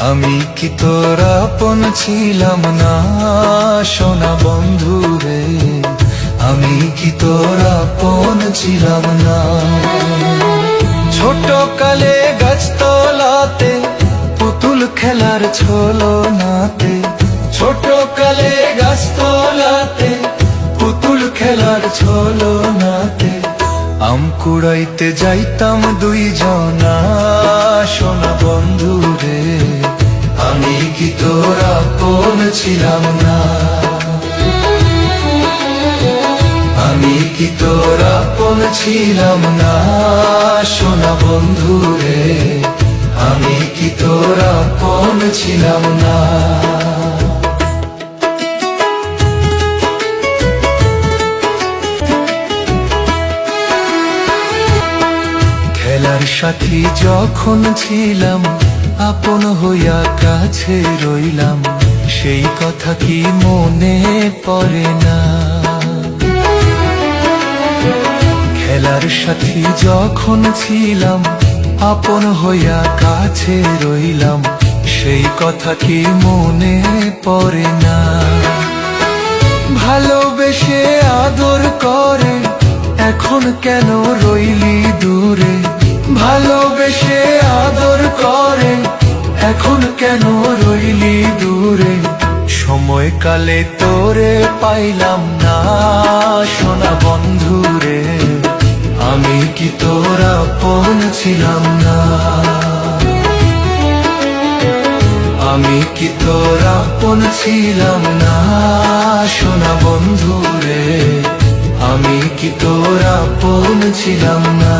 আমি কি তোর আপন ছিলাম না সোনা বন্ধু রে, আমি কি তোর আপন ছিলাম না। ছোট কালে গাছতলাতে পুতুল খেলার ছলনাতে, ছোট কালে গাছতলাতে পুতুল খেলার ছলনাতে আম কুড়াইতে যাইতাম দুইজনা সোনা বন্ধু রে, আমি কি তোর আপন ছিলাম না। আমি কি তোর আপন ছিলাম না সোনা বন্ধু রে, আমি কি তোর আপন ছিলাম না। খেলার সাথী যখন ছিলাম আপন হইয়া কাছে রইলাম, সেই কথা কি মনে পড়ে না। খেলার সাথী যখন ছিলাম আপন হইয়া কাছে রইলাম, সেই কথা কি মনে পড়ে না। ভালোবেসে আদর করে এখন কেন রইলি দূরে, ভালোবেসে আদর করে এখন কেন রইলি দূরে। সময়কালে তোরে পাইলাম না সোনা বন্ধু রে, আমি কি তোর আপন ছিলাম না। আমি কি তোর আপন ছিলাম না সোনা বন্ধু রে, আমি কি তোর আপন ছিলাম না।